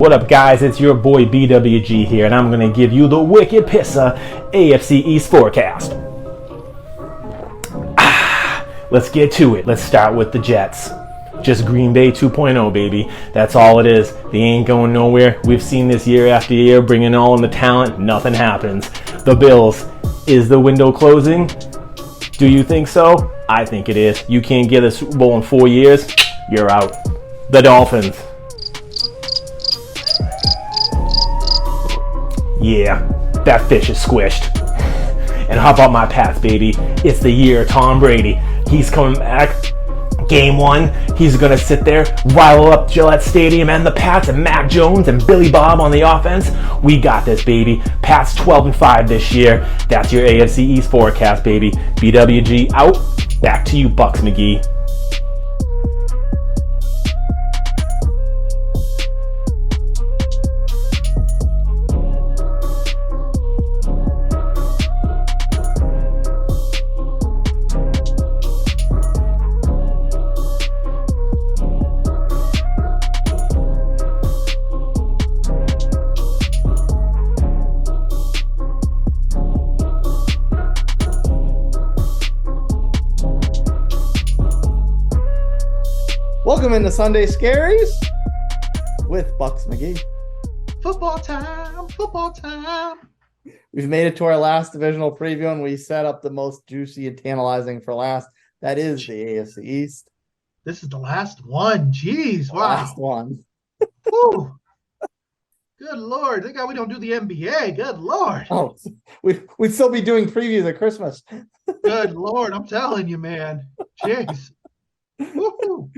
What up, guys? It's your boy BWG here, and I'm going to give you the Wicked Pissa AFC East forecast. Let's get to it. Let's start with the Jets. Just Green Bay 2.0, baby. That's all it is. They ain't going nowhere. We've seen this year after year, bringing all in the talent. Nothing happens. The Bills. Is the window closing? Do you think so? I think it is. You can't get a Super Bowl in 4 years. You're out. The Dolphins. Yeah, that fish is squished. And how about my Pats, baby? It's the year of Tom Brady. He's coming back. Game 1, he's going to sit there, rile up Gillette Stadium and the Pats and Mac Jones and Billy Bob on the offense. We got this, baby. Pats 12-5 this year. That's your AFC East forecast, baby. BWG out. Back to you, Buccs McGee. Welcome into Sunday Scaries with Buccs McGee. Football time, football time. We've made it to our last divisional preview, and we set up the most juicy and tantalizing for last. That is the AFC East. This is the last one. Jeez, wow. Last one. Woo. Good Lord. Thank God we don't do the NBA. Good Lord. Oh, we'd still be doing previews at Christmas. Good Lord. I'm telling you, man. Jeez. Woo.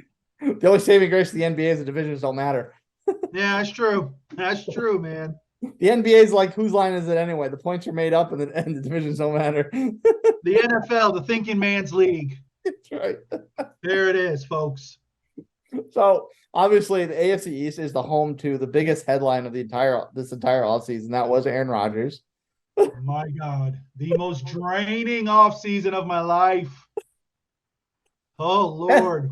The only saving grace of the NBA is the divisions don't matter. Yeah, that's true. That's true, man. The NBA is like, whose line is it anyway? The points are made up and the divisions don't matter. The NFL, the thinking man's league. That's right. There it is, folks. So obviously the AFC East is the home to the biggest headline of this entire offseason. That was Aaron Rodgers. My God. The most draining offseason of my life. Oh, Lord.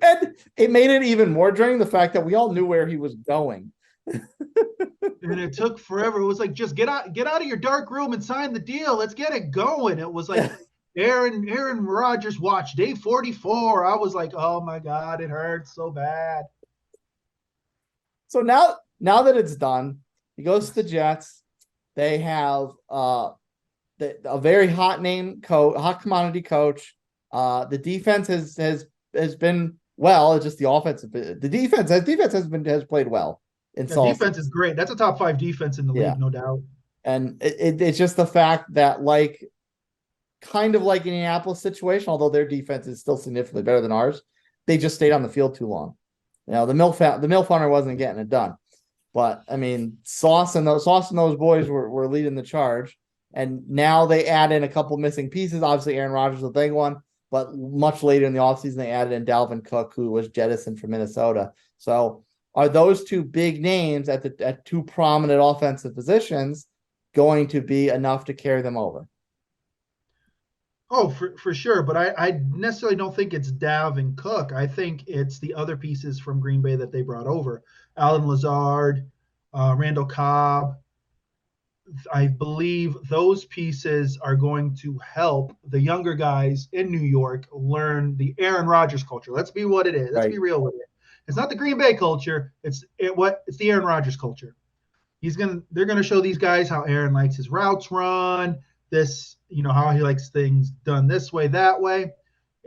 And it made it even more draining, the fact that we all knew where he was going. And it took forever. It was like, just get out of your dark room and sign the deal. Let's get it going. It was like Aaron Rodgers watch day 44. I was like, oh my God, it hurts so bad. So now that it's done, he goes to the Jets. They have a very hot commodity coach. The defense has been well. It's just the offensive. The defense has played well. The defense is great. That's a top 5 defense in the league, no doubt. And it's just the fact that, like, kind of like Indianapolis situation, although their defense is still significantly better than ours, they just stayed on the field too long. You know, the MILF Hunter wasn't getting it done. But I mean, Sauce and those boys were leading the charge. And now they add in a couple missing pieces. Obviously, Aaron Rodgers is the big one. But much later in the offseason, they added in Dalvin Cook, who was jettisoned from Minnesota. So are those two big names at two prominent offensive positions going to be enough to carry them over? Oh, for sure. But I necessarily don't think it's Dalvin Cook. I think it's the other pieces from Green Bay that they brought over. Allen Lazard, Randall Cobb. I believe those pieces are going to help the younger guys in New York learn the Aaron Rodgers culture. Let's be what it is. Let's be real with it. It's not the Green Bay culture. It's the Aaron Rodgers culture. They're gonna show these guys how Aaron likes his routes run. This, how he likes things done this way, that way,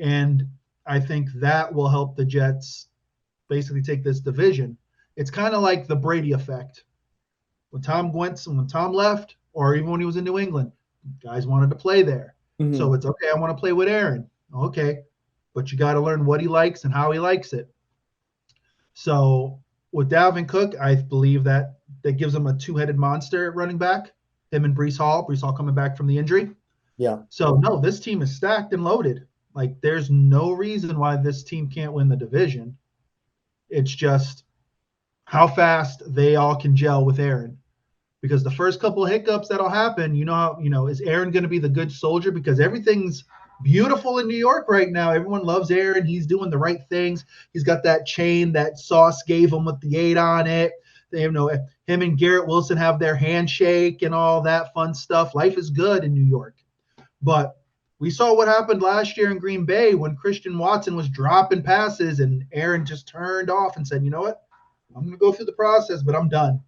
and I think that will help the Jets basically take this division. It's kind of like the Brady effect. When Tom left, or even when he was in New England, guys wanted to play there. Mm-hmm. So it's okay, I want to play with Aaron. Okay, but you got to learn what he likes and how he likes it. So with Dalvin Cook, I believe that gives him a two-headed monster at running back, him and Breece Hall coming back from the injury. Yeah. So, no, this team is stacked and loaded. Like, there's no reason why this team can't win the division. It's just how fast they all can gel with Aaron. Because the first couple of hiccups that'll happen, is Aaron going to be the good soldier? Because everything's beautiful in New York right now. Everyone loves Aaron. He's doing the right things. He's got that chain that Sauce gave him with the 8 on it. They know him and Garrett Wilson have their handshake and all that fun stuff. Life is good in New York. But we saw what happened last year in Green Bay when Christian Watson was dropping passes and Aaron just turned off and said, you know what? I'm going to go through the process, but I'm done.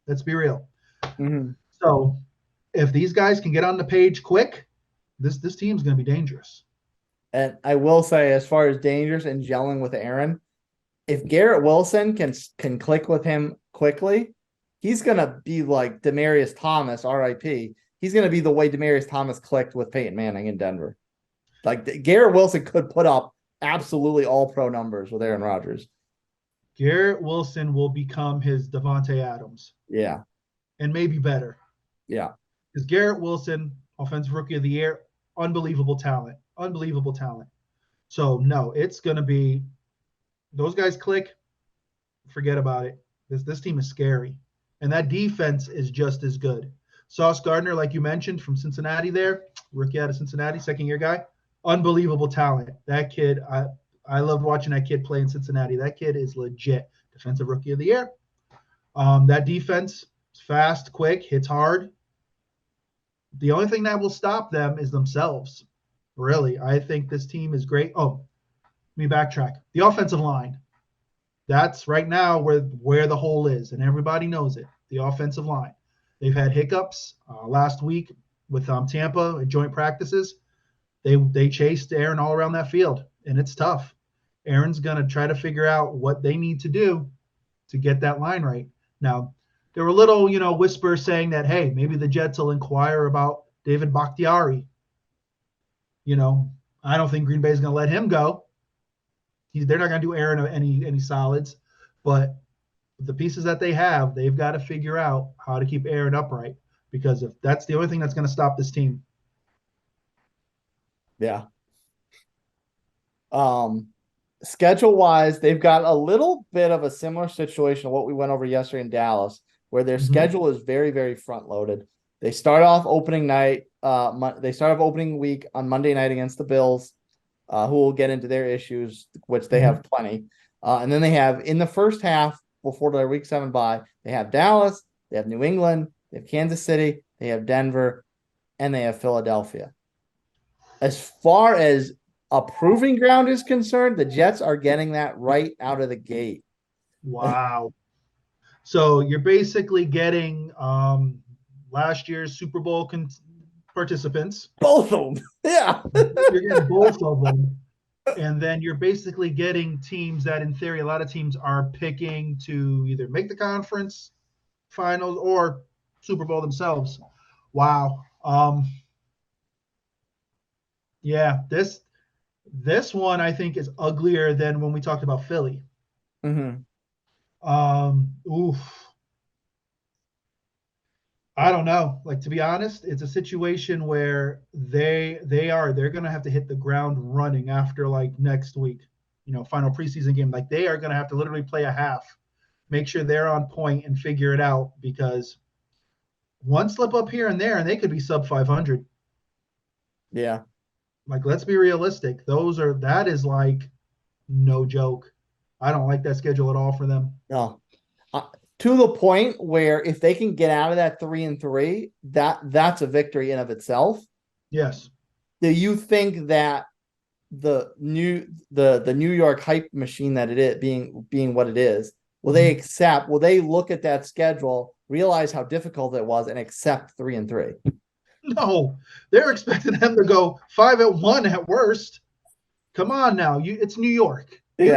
Let's be real. Mm-hmm. So if these guys can get on the page quick, this team's going to be dangerous. And I will say, as far as dangerous and gelling with Aaron, if Garrett Wilson can click with him quickly, he's going to be like Demaryius Thomas, RIP. He's going to be the way Demaryius Thomas clicked with Peyton Manning in Denver. Like Garrett Wilson could put up absolutely all-pro numbers with Aaron Rodgers. Garrett Wilson will become his Devontae Adams. Yeah. And maybe better. Yeah. Because Garrett Wilson, Offensive Rookie of the Year, unbelievable talent. Unbelievable talent. So, no, it's going to be – those guys click, forget about it. This team is scary. And that defense is just as good. Sauce Gardner, like you mentioned, from Cincinnati there, rookie out of Cincinnati, second-year guy, unbelievable talent. That kid, I love watching that kid play in Cincinnati. That kid is legit. Defensive Rookie of the Year. That defense is fast, quick, hits hard. The only thing that will stop them is themselves, really. I think this team is great. Oh, let me backtrack. The offensive line. That's right now where the hole is, and everybody knows it, the offensive line. They've had hiccups last week with Tampa at joint practices. They chased Aaron all around that field, and it's tough. Aaron's going to try to figure out what they need to do to get that line right. Now, there were little, whispers saying that, hey, maybe the Jets will inquire about David Bakhtiari. I don't think Green Bay is going to let him go. They're not going to do Aaron any solids, but the pieces that they have, they've got to figure out how to keep Aaron upright, because if that's the only thing that's going to stop this team. Yeah. Schedule-wise, they've got a little bit of a similar situation to what we went over yesterday in Dallas, where their schedule is very, very front-loaded. They start off opening night. They start off opening week on Monday night against the Bills, who will get into their issues, which they have plenty. And then they have, in the first half, before their Week 7 bye, they have Dallas, they have New England, they have Kansas City, they have Denver, and they have Philadelphia. As far as a proving ground is concerned, the Jets are getting that right out of the gate. Wow. So you're basically getting last year's Super Bowl participants. Both of them. Yeah. You're getting both of them. And then you're basically getting teams that, in theory, a lot of teams are picking to either make the conference finals or Super Bowl themselves. Wow. Yeah, this one I think is uglier than when we talked about Philly. Oof. I don't know. Like, to be honest, it's a situation where they're going to have to hit the ground running after like next week, final preseason game. Like, they are going to have to literally play a half, make sure they're on point and figure it out, because one slip up here and there and they could be sub 500. Yeah. Like, let's be realistic. That is like no joke. I don't like that schedule at all for them. No. To the point where if they can get out of that 3-3, that's a victory in of itself. Yes. Do you think that the New York hype machine that it is, being what it is, will they look at that schedule, realize how difficult it was, and accept 3-3? No, they're expecting them to go 5-1 at worst. Come on now, it's New York. You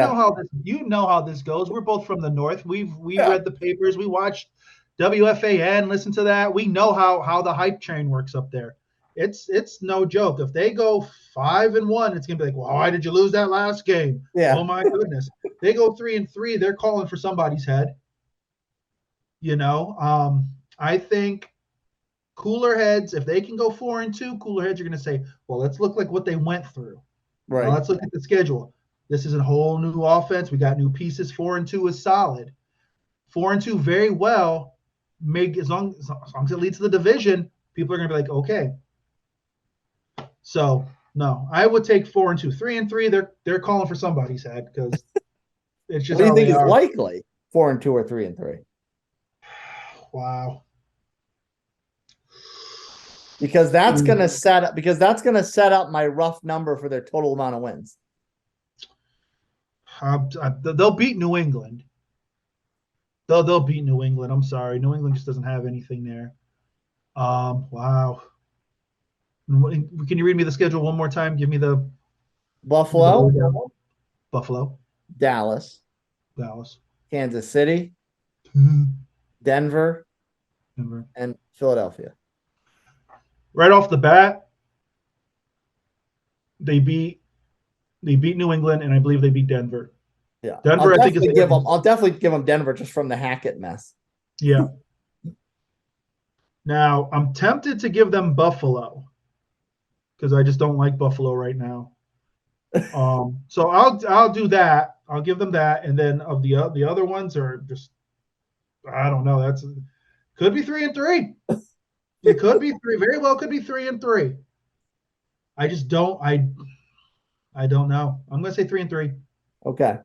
know how this goes. We're both from the north. We've read the papers. We watched WFAN. Listen to that. We know how the hype train works up there. It's no joke. If they go 5-1, it's gonna be like, well, why did you lose that last game? Yeah. Oh my goodness. They go 3-3. They're calling for somebody's head. I think cooler heads, if they can go 4-2, cooler heads are gonna say, well, let's look like what they went through. Right. Now, let's look at the schedule. This is a whole new offense. We got new pieces. 4-2 is solid. 4-2 very well. As long as it leads to the division, people are going to be like, okay. So, no, I would take 4-2. 3-3, they're calling for somebody's head, because it's just what do you think is are. likely? 4-2 or 3-3. Wow. Because that's gonna set up my rough number for their total amount of wins. They'll beat New England. They'll beat New England. I'm sorry, New England just doesn't have anything there. Wow. Can you read me the schedule one more time? Give me the Buffalo, Buffalo, Dallas, Kansas City, Denver, and Philadelphia. Right off the bat, they beat New England, and I believe they beat Denver. Yeah, Denver. I'll definitely give them Denver just from the Hackett mess. Yeah. Now I'm tempted to give them Buffalo because I just don't like Buffalo right now. So I'll do that. I'll give them that, and then of the other ones are just, I don't know. Could be 3-3. It could be 3. Very well could be 3-3. I just don't. I don't know. I'm gonna say 3-3. Okay,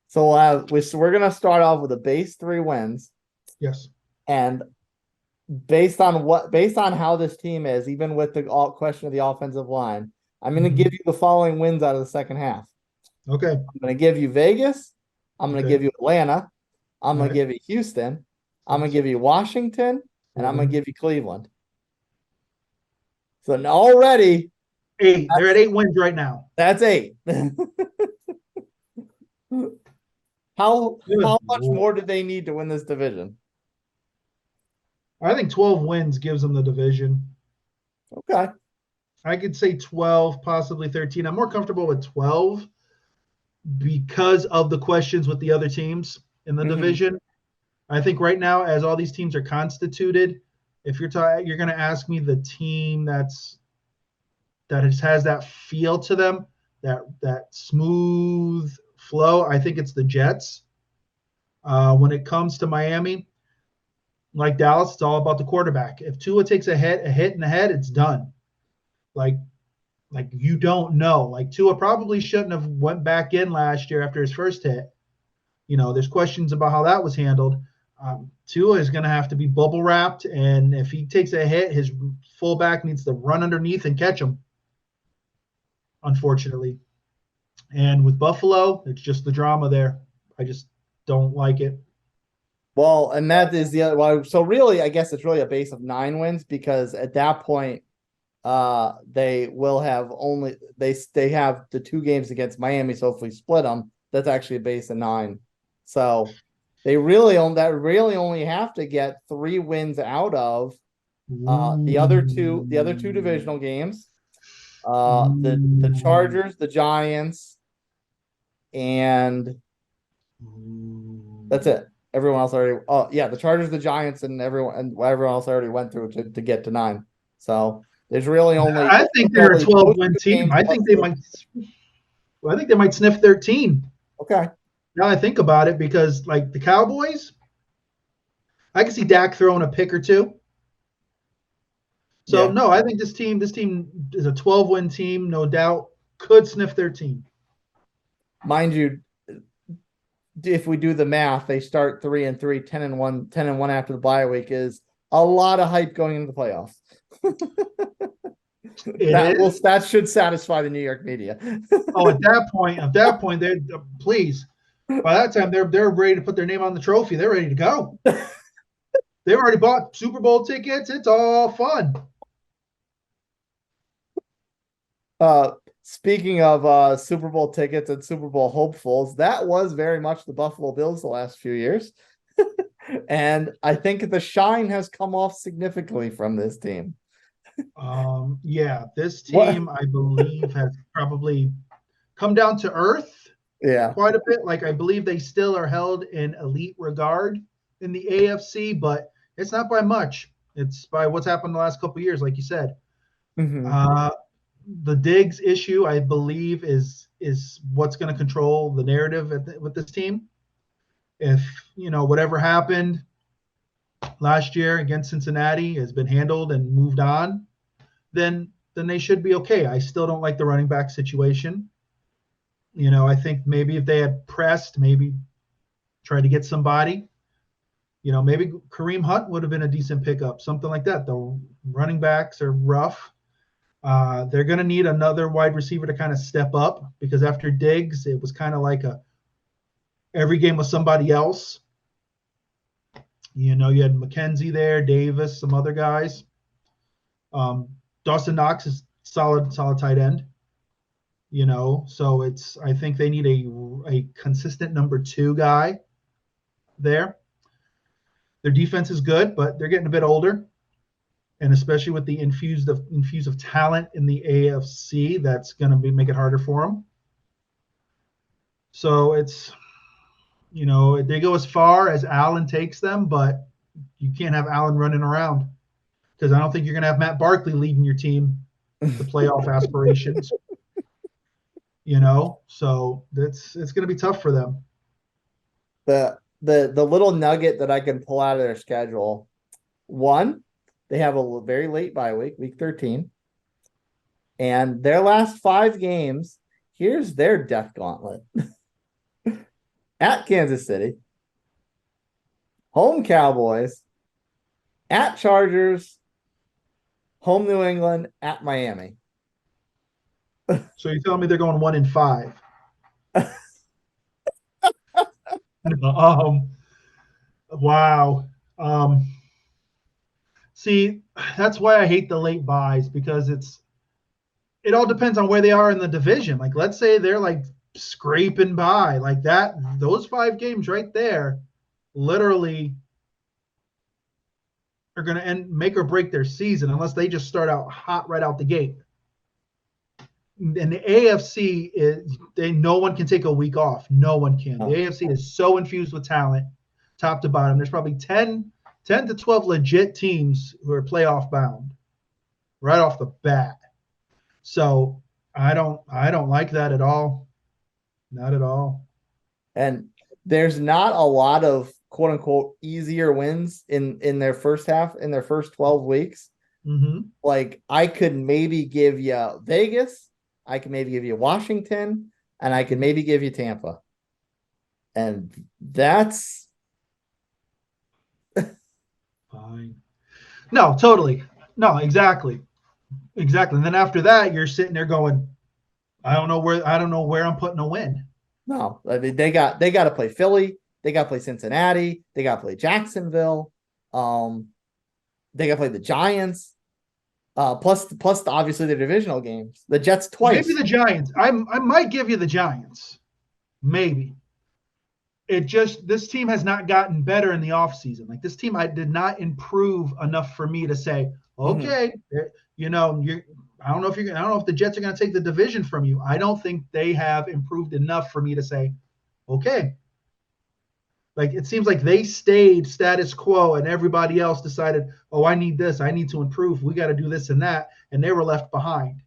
so we're gonna start off with a base 3 wins. Yes. And based on how this team is, even with the question of the offensive line, I'm going to give you the following wins out of the second half. Okay. I'm going to give you Vegas. I'm going to give you Atlanta. I'm going to give you Houston. I'm going to give you Washington, and I'm going to give you Cleveland. So already 8. They're at 8 wins right now. That's 8. How much more do they need to win this division? I think 12 wins gives them the division. Okay. I could say 12, possibly 13. I'm more comfortable with 12 because of the questions with the other teams in the division. I think right now, as all these teams are constituted, if you're going to ask me the team that has that feel to them, that smooth flow, I think it's the Jets. When it comes to Miami, like Dallas, it's all about the quarterback. If Tua takes a hit in the head, it's done. Like you don't know. Like Tua probably shouldn't have went back in last year after his first hit. There's questions about how that was handled. Tua is going to have to be bubble wrapped, and if he takes a hit, his fullback needs to run underneath and catch him, unfortunately. And with Buffalo, it's just the drama there. I just don't like it. Well, and that is the other one. So really, I guess it's really a base of 9 wins because at that point, they will have they have the 2 games against Miami. So if we split them, that's actually a base of 9. So they really only have to get 3 wins out of the other two divisional games. The Chargers, the Giants, and that's it. Everyone else already. Oh yeah, the Chargers, the Giants, and everyone else already went through to get to 9. So there's really only. I think they're a 12-win team. I think they might sniff 13. Okay. Now I think about it, because like the Cowboys, I can see Dak throwing a pick or 2. So no, I think this team is a 12-win team, no doubt. Could sniff 13. Mind you, if we do the math, they start 3-3, 10-1 after the bye week is a lot of hype going into the playoffs. That should satisfy the New York media. Oh, at that point, they're please. By that time, they're ready to put their name on the trophy. They're ready to go. They've already bought Super Bowl tickets. It's all fun. Speaking of Super Bowl tickets and Super Bowl hopefuls, that was very much the Buffalo Bills the last few years. And I think the shine has come off significantly from this team. This team, I believe, has probably come down to earth quite a bit. Like, I believe they still are held in elite regard in the AFC, but it's not by much. It's by what's happened the last couple of years, like you said. The Diggs issue, I believe, is what's going to control the narrative with this team. If, whatever happened last year against Cincinnati has been handled and moved on, then they should be okay. I still don't like the running back situation. I think maybe if they had pressed, maybe try to get somebody. Maybe Kareem Hunt would have been a decent pickup, something like that. The running backs are rough. They're going to need another wide receiver to kind of step up, because after Diggs, it was kind of like every game was somebody else. You had McKenzie there, Davis, some other guys. Dawson Knox is solid tight end. So I think they need a consistent number 2 guy there. Their defense is good, but they're getting a bit older, and especially with the infuse of talent in the AFC, that's going to make it harder for them. So it's, they go as far as Allen takes them, but you can't have Allen running around, because I don't think you're going to have Matt Barkley leading your team to playoff aspirations. So it's going to be tough for them. The little nugget that I can pull out of their schedule, one, they have a very late bye week 13, and their last 5 games, here's their death gauntlet. At Kansas City, home Cowboys, at Chargers, home New England, at Miami. So you're telling me they're going 1-5? Wow. See, that's why I hate the late buys, because it all depends on where they are in the division. Like, let's say they're like scraping by like that. Those 5 games right there literally are going to make or break their season, unless they just start out hot right out the gate. And the AFC no one can take a week off. No one can. The AFC is so infused with talent, top to bottom. There's probably 10 to 12 legit teams who are playoff bound right off the bat. So I don't like that at all. Not at all. And there's not a lot of quote unquote easier wins in their first half, in their first 12 weeks. Mm-hmm. Like, I could maybe give you Vegas, I could maybe give you Washington, and I could maybe give you Tampa. And that's fine. No, totally. No, exactly. And then after that, you're sitting there going, I don't know where I'm putting a win. No, I mean, they got to play Philly, they got to play Cincinnati, they got to play Jacksonville, they got to play the Giants. Plus obviously the divisional games, the Jets twice. Maybe the Giants. I might give you the Giants. Maybe. This team has not gotten better in the offseason. Like, this team, I did not improve enough for me to say, okay, I don't know if the Jets are going to take the division from you. I don't think they have improved enough for me to say, okay. Like, it seems like they stayed status quo, and everybody else decided, oh, I need this. I need to improve. We got to do this and that. And they were left behind.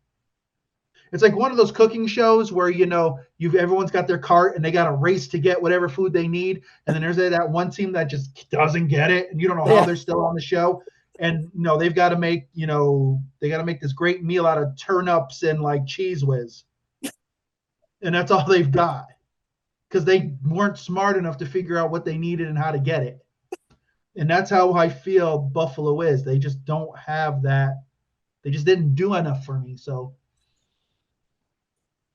It's like one of those cooking shows where, everyone's got their cart and they got to race to get whatever food they need. And then there's that one team that just doesn't get it. And you don't know how they're still on the show. And, they've got to make, this great meal out of turnips and like Cheese Whiz. And that's all they've got, because they weren't smart enough to figure out what they needed and how to get it. And that's how I feel Buffalo is. They just don't have that. They just didn't do enough for me. So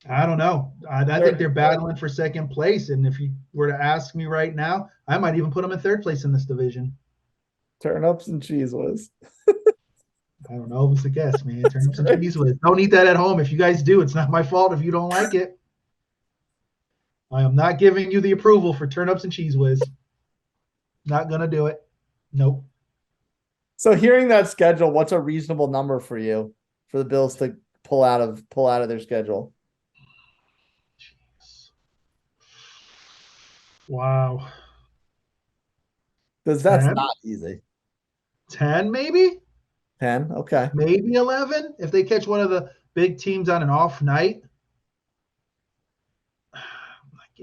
I don't know. I think they're battling for second place. And if you were to ask me right now, I might even put them in third place in this division. Turnips and Cheese Whiz. I don't know. It was a guess, man. Turnips and Cheese Whiz. Don't eat that at home. If you guys do, it's not my fault if you don't like it. I am not giving you the approval for turnips and Cheese Whiz. Not going to do it. Nope. So hearing that schedule, what's a reasonable number for you for the Bills to pull out of their schedule? Jeez. Wow. Because that's not easy. 10 maybe? 10, okay. Maybe 11 if they catch one of the big teams on an off night.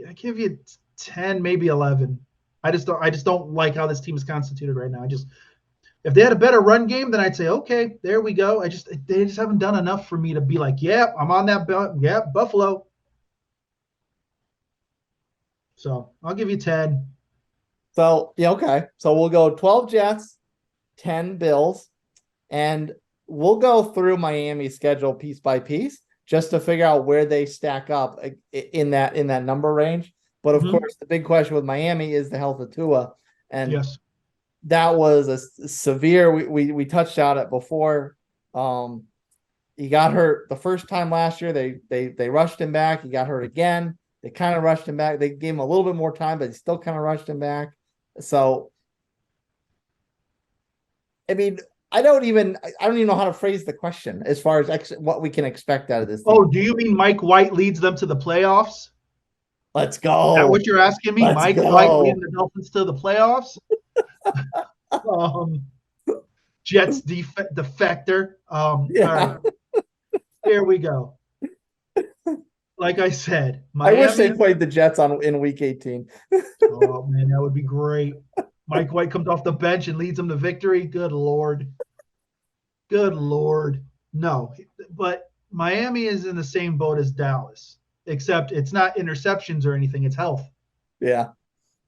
I give you 10, maybe 11. I just don't like how this team is constituted right now. If they had a better run game, then I'd say, okay, there we go. They just haven't done enough for me to be like, yeah, I'm on that belt. Yeah, Buffalo. So I'll give you 10. So, yeah, okay. So we'll go 12 Jets, 10 Bills, and we'll go through Miami's schedule piece by piece just to figure out where they stack up in that number range. But of course, the big question with Miami is the health of Tua. And Yes. that was a severe, we touched on it before. He got hurt the first time last year. They rushed him back. He got hurt again. They kind of rushed him back. They gave him a little bit more time, but he still kind of rushed him back. So, I mean, I don't even know how to phrase the question as far as what we can expect out of this team. Oh, do you mean Mike White leads them to the playoffs? Let's go. Is that what you're asking me? Mike White leading the Dolphins to the playoffs? Jets defector. All right. Here we go. Like I said, Miami, I wish they played the Jets in Week 18. Oh man, that would be great. Mike White comes off the bench and leads them to victory. Good Lord. Good Lord. No, but Miami is in the same boat as Dallas, except it's not interceptions or anything. It's health. Yeah.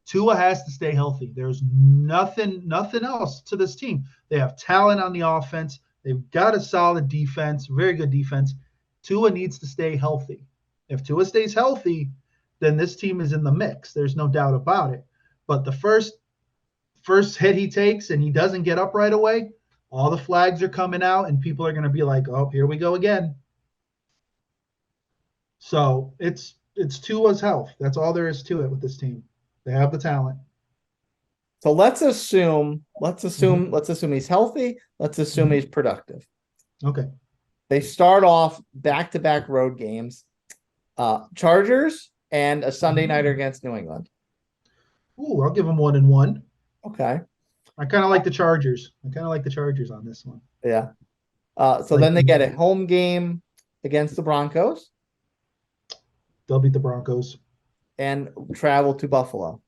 Tua has to stay healthy. There's nothing else to this team. They have talent on the offense. They've got a solid defense, very good defense. Tua needs to stay healthy. If Tua stays healthy, then this team is in the mix. There's no doubt about it. But the first hit he takes and he doesn't get up right away, all the flags are coming out and people are going to be like, oh, here we go again. So it's Tua's health. That's all there is to it with this team. They have the talent. So let's assume he's healthy. Let's assume he's productive. Okay. They start off back-to-back road games, Chargers and a Sunday nighter against New England. Ooh, I'll give them 1-1. Okay. I kind of like the Chargers. On this one. Yeah. So then they get a home game against the Broncos. They'll beat the Broncos. And travel to Buffalo.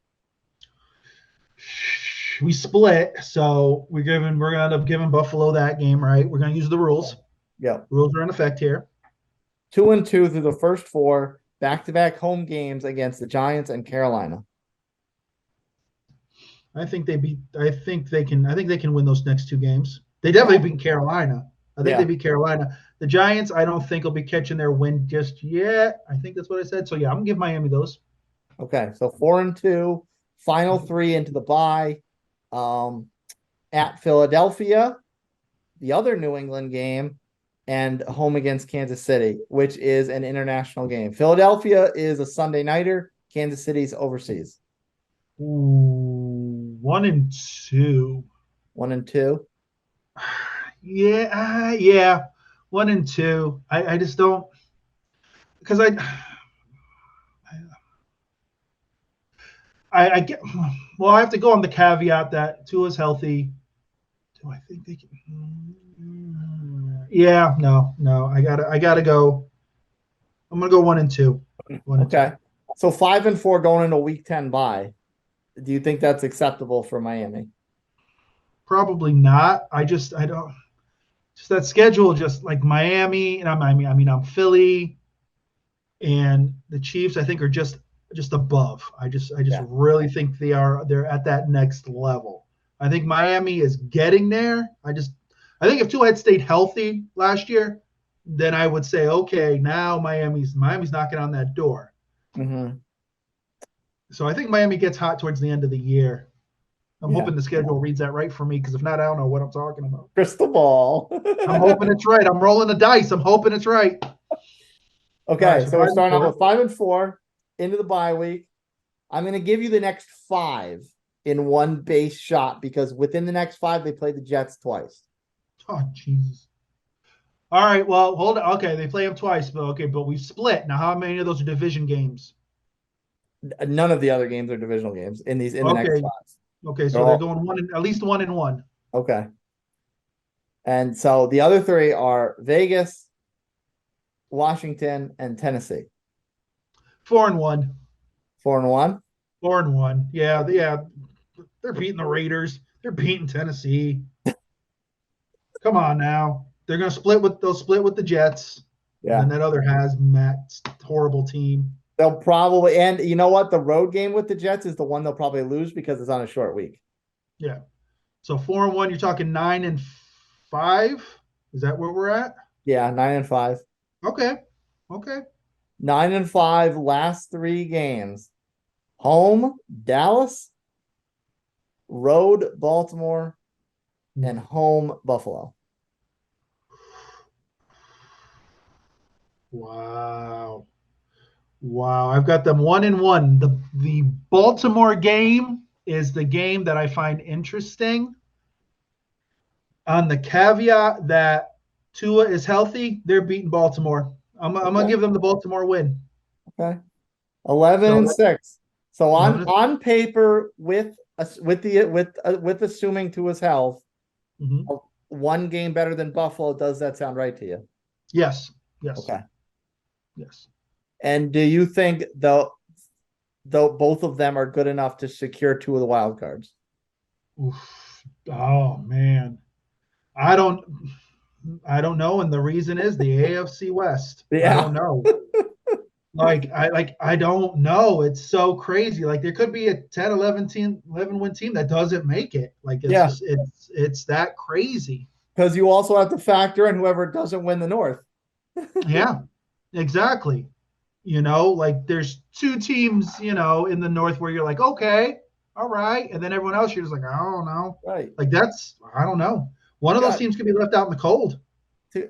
We split, so we're gonna end up giving Buffalo that game, right? We're gonna use the rules. Yeah. Rules are in effect here. 2-2 through the first 4 back-to-back home games against the Giants and Carolina. I think they can win those next 2 games. They definitely beat Carolina. They beat Carolina. The Giants, I don't think will be catching their wind just yet. I think that's what I said. So yeah, I'm gonna give Miami those. Okay, so 4-2, final 3 into the bye. At Philadelphia, the other New England game, and home against Kansas City, which is an international game. Philadelphia is a Sunday nighter. Kansas City's overseas. Ooh, 1-2. 1-2. Yeah. 1-2. I just don't, because I get. Well, I have to go on the caveat that Tua's healthy. Do I think they can? Yeah, no. I gotta go. I'm gonna go 1-2. Okay. So 5-4 going into Week 10 bye. Do you think that's acceptable for Miami? Probably not. I don't. Just that schedule, just like Miami, and I'm Philly, and the Chiefs. I think are just above. I just really think they're at that next level. I think Miami is getting there. I think if Tua had stayed healthy last year, then I would say, okay, now Miami's knocking on that door. Mm-hmm. So I think Miami gets hot towards the end of the year. I'm hoping the schedule reads that right for me, because if not, I don't know what I'm talking about. Crystal ball. I'm hoping it's right. I'm rolling the dice. I'm hoping it's right. Okay, right, so we're starting off with 5-4 into the bye week. I'm going to give you the next 5 in one base shot, because within the next 5, they play the Jets twice. Oh, Jesus. All right, well, hold on. Okay, they play them twice, but we split. Now, how many of those are division games? None of the other games are divisional games in the next 5. Okay, so they're going at least 1-1. Okay. And so the other 3 are Vegas, Washington, and Tennessee. 4-1. 4-1? 4-1. Yeah. They're beating the Raiders. They're beating Tennessee. Come on now. They'll split with the Jets. Yeah. And that other hazmat horrible team. They'll probably, and you know what? The road game with the Jets is the one they'll probably lose because it's on a short week. Yeah. So 4-1, you're talking 9-5. Is that where we're at? Yeah, 9-5. Okay. Okay. 9-5 last 3 games. Home, Dallas, road, Baltimore, and home, Buffalo. Wow. Wow. I've got them 1-1. The Baltimore game is the game that I find interesting. On the caveat that Tua is healthy, they're beating Baltimore. I'm gonna give them the Baltimore win. Okay. 11-6. So on 11 on paper, with assuming Tua's health, one game better than Buffalo. Does that sound right to you? Yes. Yes. Okay. Yes. And do you think though both of them are good enough to secure 2 of the wild cards? Oof. Oh man. I don't know, and the reason is the AFC West. Yeah. I don't know. I don't know. It's so crazy. Like there could be a 10, 11 win team that doesn't make it. Like it's that crazy. Because you also have to factor in whoever doesn't win the North. Yeah, exactly. Like there's 2 teams, in the North where you're like, okay, all right. And then everyone else, you're just like, I don't know. Right. Like I don't know. One of those teams could be left out in the cold.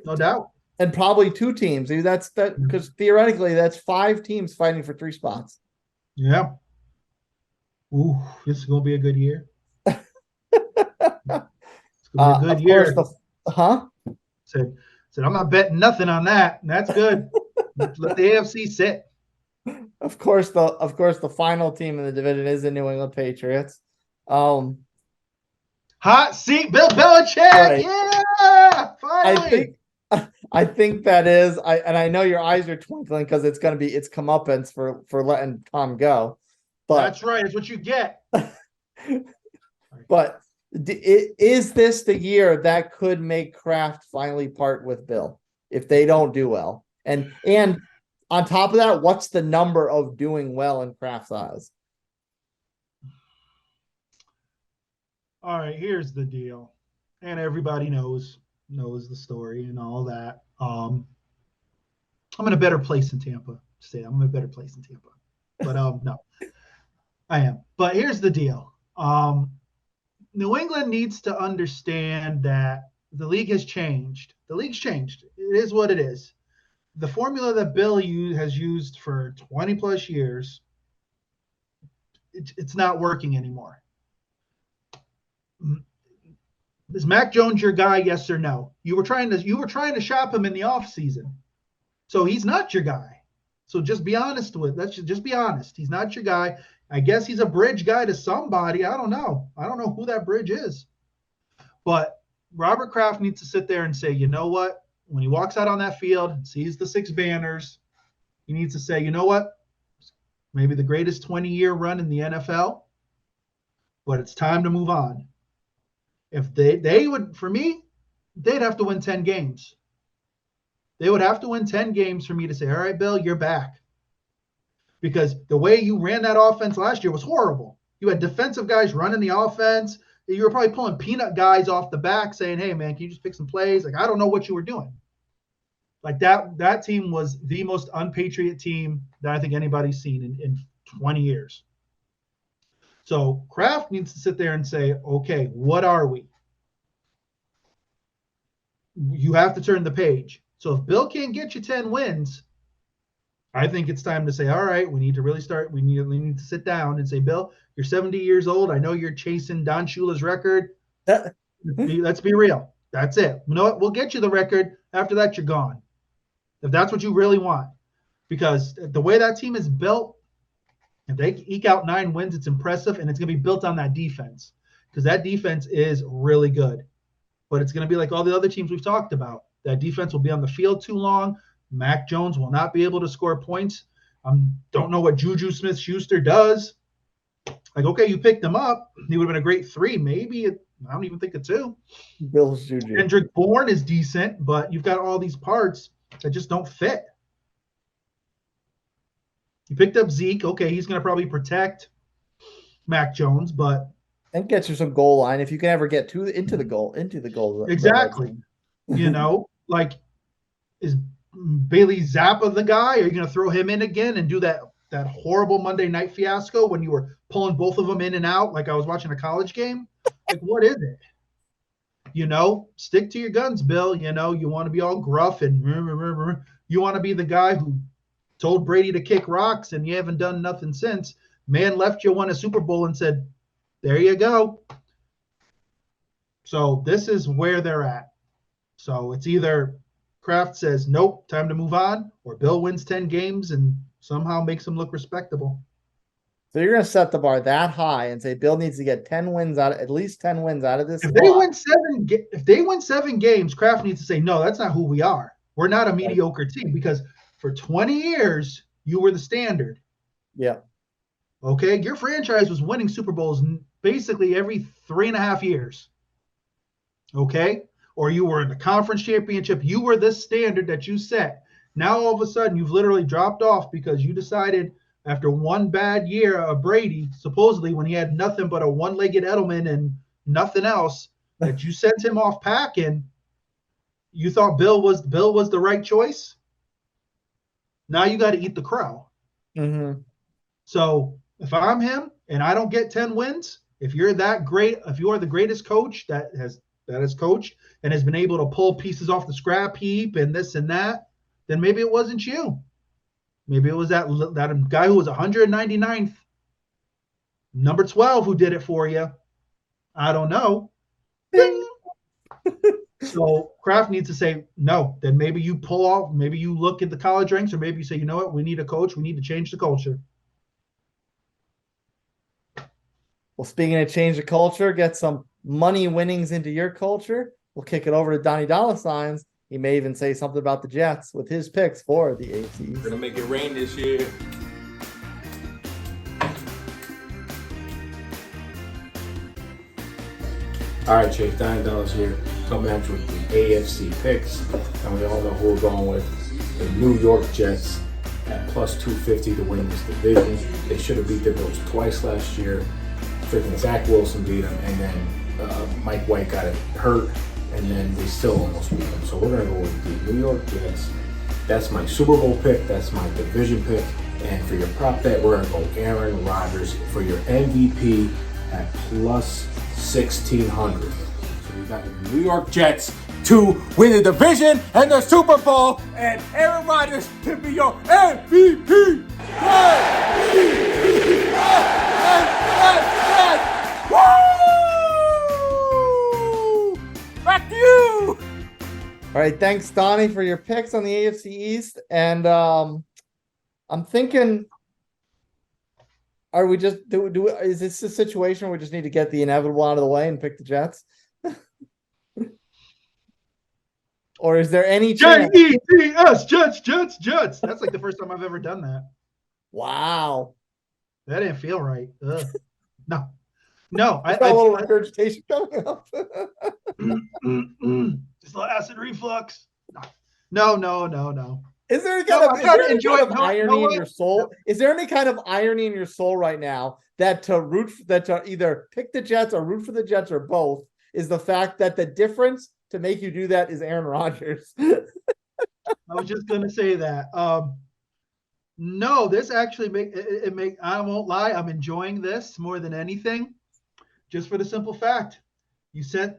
No doubt. And probably 2 teams. That's because theoretically that's 5 teams fighting for 3 spots. Yeah. Ooh, this is gonna be a good year. It's gonna be a good year. Said I'm not betting nothing on that. That's good. Let the AFC sit. Of course, the final team in the division is the New England Patriots. Hot seat, Bill Belichick. Right. Yeah, finally. I think that is. I know your eyes are twinkling because it's comeuppance for letting Tom go. But that's right. It's what you get. But is this the year that could make Kraft finally part with Bill if they don't do well? And on top of that, what's the number of doing well in Kraft's eyes? All right, here's the deal, and everybody knows the story and all that. I'm in a better place in Tampa. I'm in a better place in Tampa, but no, I am. But here's the deal. New England needs to understand that the league has changed. The league's changed. It is what it is. The formula that Bill has used for 20 plus years, it's not working anymore. Is Mac Jones your guy? Yes or no? You were trying to shop him in the offseason. So he's not your guy. So just be honest just be honest. He's not your guy. I guess he's a bridge guy to somebody. I don't know who that bridge is. But Robert Kraft needs to sit there and say, you know what? When he walks out on that field and sees the 6 banners, he needs to say, you know what? Maybe the greatest 20-year run in the NFL, but it's time to move on. If they would, for me, they'd have to win 10 games. They would have to win 10 games for me to say, all right, Bill, you're back. Because the way you ran that offense last year was horrible. You had defensive guys running the offense. You were probably pulling peanut guys off the back saying, hey, man, can you just pick some plays? Like, I don't know what you were doing. Like that team was the most unpatriot team that I think anybody's seen in 20 years. So Kraft needs to sit there and say, okay, what are we? You have to turn the page. So if Bill can't get you 10 wins, I think it's time to say, all right, we need to really start. We need to sit down and say, Bill, you're 70 years old. I know you're chasing Don Shula's record. Let's be real. That's it. You know what? We'll get you the record. After that, you're gone. If that's what you really want. Because the way that team is built, if they eke out 9 wins, it's impressive, and it's going to be built on that defense. Because that defense is really good. But it's going to be like all the other teams we've talked about. That defense will be on the field too long. Mac Jones will not be able to score points. Don't know what Juju Smith-Schuster does. Like, okay, you picked him up. He would have been a great 3, maybe. I don't even think a 2. Bill's Juju. Kendrick Bourne is decent, but you've got all these parts that just don't fit. You picked up Zeke. Okay, he's going to probably protect Mac Jones, but and get you some goal line if you can ever get into the goal. exactly. Like, is Bailey Zappa the guy? Are you going to throw him in again and do that horrible Monday night fiasco when you were pulling both of them in and out like I was watching a college game? Like, what is it? Stick to your guns, Bill. You want to be all gruff and you want to be the guy who told Brady to kick rocks and you haven't done nothing since. Man left you, won a Super Bowl and said, there you go. So this is where they're at. So it's either Kraft says, nope, time to move on, or Bill wins 10 games and somehow makes him look respectable. So you're going to set the bar that high and say Bill needs to get at least 10 wins out of this. If they win 7 games, Kraft needs to say, no, that's not who we are. We're not a mediocre team, because for 20 years, you were the standard. Yeah. Okay. Your franchise was winning Super Bowls basically every 3.5 years. Okay. Or you were in the conference championship. You were the standard that you set. Now, all of a sudden, you've literally dropped off because you decided after one bad year of Brady, supposedly when he had nothing but a one-legged Edelman and nothing else, that you sent him off packing. You thought Bill was the right choice. Now you got to eat the crow. Mm-hmm. So if I'm him and I don't get 10 wins, if you're that great, if you are the greatest coach that has coached and has been able to pull pieces off the scrap heap and this and that, then maybe it wasn't you. Maybe it was that guy who was 199th, number 12, who did it for you. I don't know. So Kraft needs to say, no, then maybe you pull off, maybe you look at the college ranks, or maybe you say, you know what, we need a coach. We need to change the culture. Well, speaking of change the culture, get some money winnings into your culture. We'll kick it over to Donnie Dolla Signs. He may even say something about the Jets with his picks for the AFC. We're gonna make it rain this year. All right, Chase, $9 here. Coming at you with the AFC picks. And we all know who we're going with. The New York Jets at plus 250 to win this division. They should have beat the Bills twice last year. Freaking Zach Wilson beat them, and then Mike White got hurt, and then they still almost beat them. So we're going to go with the New York Jets. That's my Super Bowl pick. That's my division pick. And for your prop bet, we're going to go Aaron Rodgers for your MVP at plus 1,600. So we got the New York Jets to win the division and the Super Bowl, and Aaron Rodgers to be your MVP. Woo! Back to you. All right, thanks, Donnie, for your picks on the AFC East. And I'm thinking, are we just is this a situation where we just need to get the inevitable out of the way and pick the Jets? Or is there any chance? Jets. That's like the first time I've ever done that. Wow. That didn't feel right. No. I got a little regurgitation coming up. Just a little acid reflux. No. Is there any kind of irony in your soul? Is there any kind of irony in your soul right now that to either pick the Jets or root for the Jets or both is the fact that the difference to make you do that is Aaron Rodgers? I was just gonna say that. No, this actually I won't lie, I'm enjoying this more than anything, just for the simple fact you sent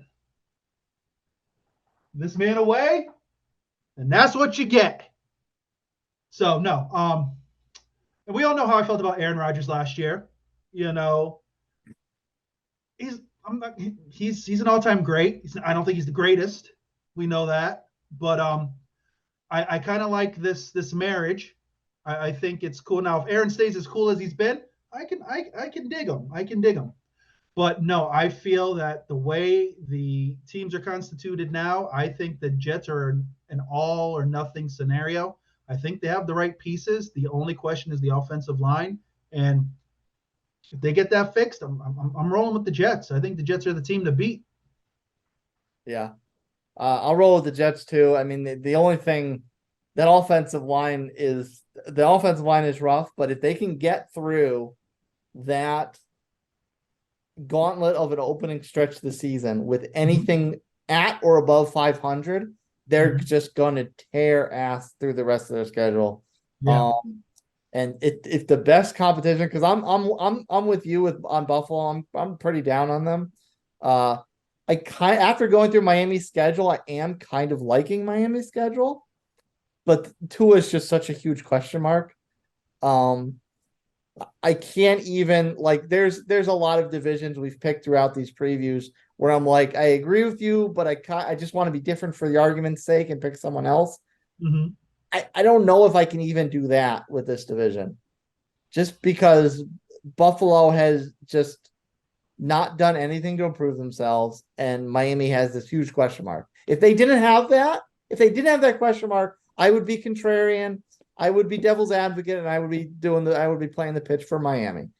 this man away, and that's what you get. So no, and we all know how I felt about Aaron Rodgers last year. He's an all-time great. I don't think he's the greatest. We know that, but I kind of like this marriage. I think it's cool. Now, if Aaron stays as cool as he's been, I can dig him. But no, I feel that the way the teams are constituted now, I think the Jets are an all or nothing scenario. I think they have the right pieces. The only question is the offensive line, and if they get that fixed, I'm rolling with the Jets. I think the Jets are the team to beat. Yeah, I'll roll with the Jets too. I mean, the only thing that offensive line is rough, but if they can get through that gauntlet of an opening stretch of the season with anything at or above 500, they're just going to tear ass through the rest of their schedule. Yeah. And if the best competition, because I'm with you on Buffalo, I'm pretty down on them. After going through Miami's schedule, I am kind of liking Miami's schedule. But Tua is just such a huge question mark. I can't even there's a lot of divisions we've picked throughout these previews where I'm like, I agree with you, but I just want to be different for the argument's sake and pick someone else. Mm-hmm. I don't know if I can even do that with this division, just because Buffalo has just not done anything to improve themselves, and Miami has this huge question mark. If they didn't have that question mark, I would be contrarian. I would be devil's advocate, and I would be playing the pitch for Miami.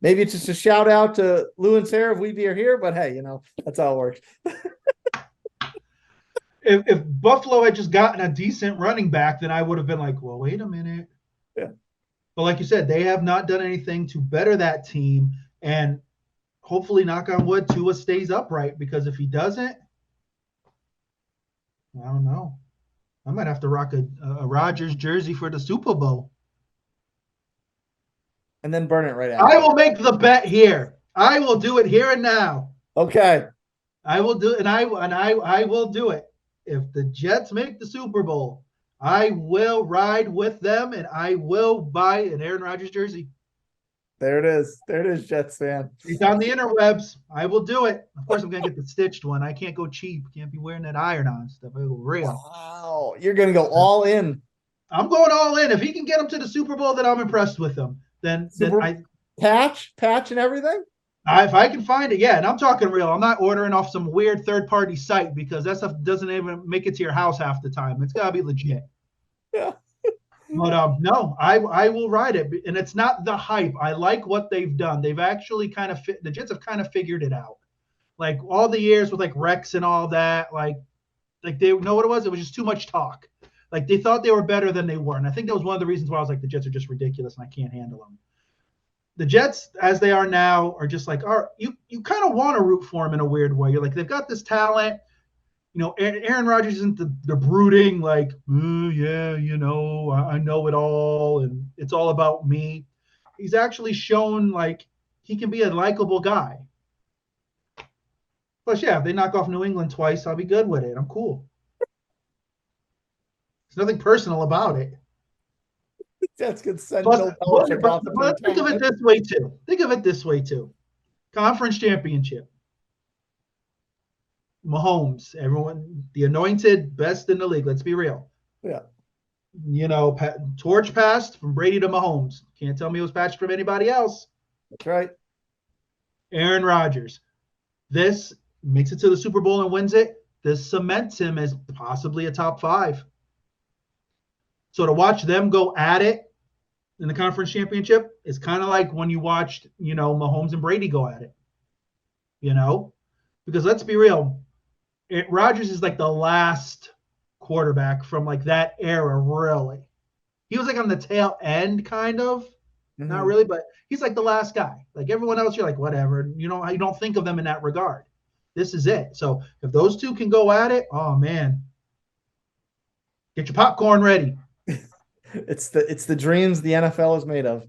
Maybe it's just a shout out to Lou and Sarah if we are here, but hey, that's how it works. If Buffalo had just gotten a decent running back, then I would have been like, well, wait a minute. Yeah. But like you said, they have not done anything to better that team, and hopefully, knock on wood, Tua stays upright, because if he doesn't, I don't know. I might have to rock a Rodgers jersey for the Super Bowl. And then burn it right out. I will make the bet here. I will do it here and now. Okay. I will do it, and I will do it. If the Jets make the Super Bowl, I will ride with them, and I will buy an Aaron Rodgers jersey. There it is. There it is, Jets fan. It's on the interwebs. I will do it. Of course, I'm going to get the stitched one. I can't go cheap. Can't be wearing that iron-on stuff. I go real. Wow. You're going to go all in. I'm going all in. If he can get him to the Super Bowl, then I'm impressed with him. Then patch and everything? If I can find it, yeah. And I'm talking real. I'm not ordering off some weird third-party site, because that stuff doesn't even make it to your house half the time. It's got to be legit. Yeah. But no, I will ride it, and it's not the hype. I like what they've done. They've actually the Jets have kind of figured it out. Like all the years with Rex and all that, like they know what it was. It was just too much talk. Like they thought they were better than they were, and I think that was one of the reasons why I was like, the Jets are just ridiculous, and I can't handle them. The Jets, as they are now, are just you kind of want to root for them in a weird way. You're like, they've got this talent. Aaron Rodgers isn't the brooding, I know it all, and it's all about me. He's actually shown, he can be a likable guy. Plus, yeah, if they knock off New England twice, I'll be good with it. I'm cool. There's nothing personal about it. That's good. But think of it this way, too. Conference championship. Mahomes, everyone, the anointed best in the league. Let's be real. Yeah. Torch passed from Brady to Mahomes. Can't tell me it was patched from anybody else. That's right. Aaron Rodgers. This makes it to the Super Bowl and wins it. This cements him as possibly a top 5. So to watch them go at it in the conference championship is kind of like when you watched, Mahomes and Brady go at it. Because let's be real. Rodgers is the last quarterback from that era, really. He was on the tail end, kind of. Mm-hmm. Not really, but he's the last guy. Everyone else, you're whatever. You don't think of them in that regard. This is it. So if those two can go at it, oh man. Get your popcorn ready. It's the dreams the NFL is made of.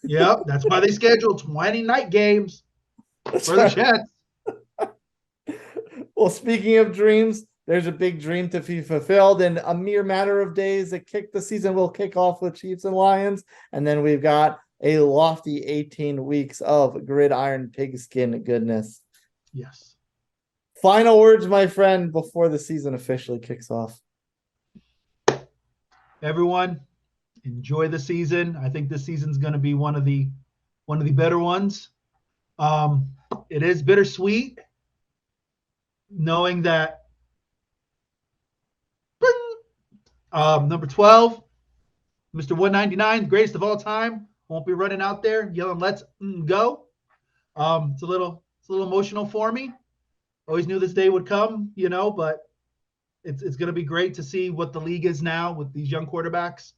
Yep, that's why they schedule 20 night games for the Jets. Well, speaking of dreams, there's a big dream to be fulfilled in a mere matter of days. The season will kick off with Chiefs and Lions, and then we've got a lofty 18 weeks of gridiron pigskin goodness. Yes. Final words, my friend, before the season officially kicks off. Everyone, enjoy the season. I think this season's going to be one of the better ones. It is bittersweet, knowing that number 12, Mr. 199, the greatest of all time, won't be running out there yelling, "Let's go." It's a little emotional for me. Always knew this day would come, but It's going to be great to see what the league is now with these young quarterbacks.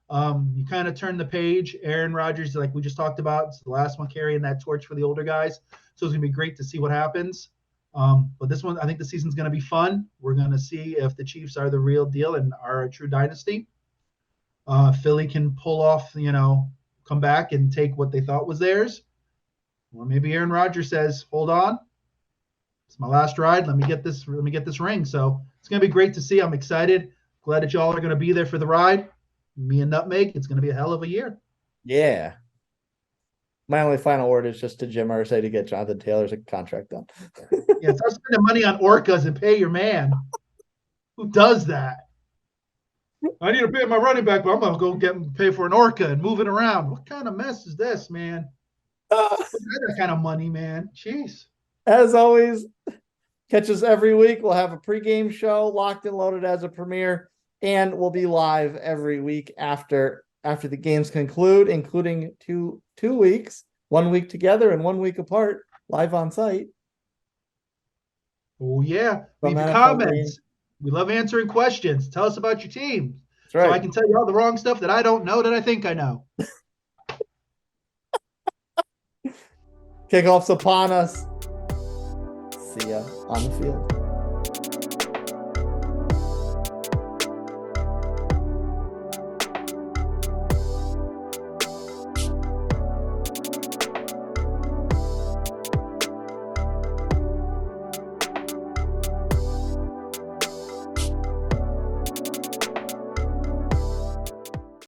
You kind of turn the page. Aaron Rodgers, like we just talked about, it's the last one carrying that torch for the older guys. So it's going to be great to see what happens. But this one, I think the season's going to be fun. We're going to see if the Chiefs are the real deal and are a true dynasty. Philly can pull off, come back and take what they thought was theirs. Or maybe Aaron Rodgers says, hold on, it's my last ride. Let me get this ring. So it's going to be great to see. I'm excited. Glad that y'all are going to be there for the ride. Me and Nutmeg, it's going to be a hell of a year. Yeah. My only final word is just to Jim Irsay to get Jonathan Taylor's contract done. Yeah, start spending money on orcas and pay your man. Who does that? I need to pay my running back, but I'm going to pay for an orca and move it around. What kind of mess is this, man? That kind of money, man. Jeez. As always, catch us every week. We'll have a pregame show, Locked and Loaded as a premiere, and we'll be live every week after the games conclude, including two weeks, 1 week together and 1 week apart, live on site. Oh, yeah. From Leave your NFL comments. games. We love answering questions. Tell us about your team. That's right. So I can tell you all the wrong stuff that I don't know that I think I know. Kickoff's upon us. See ya on the field.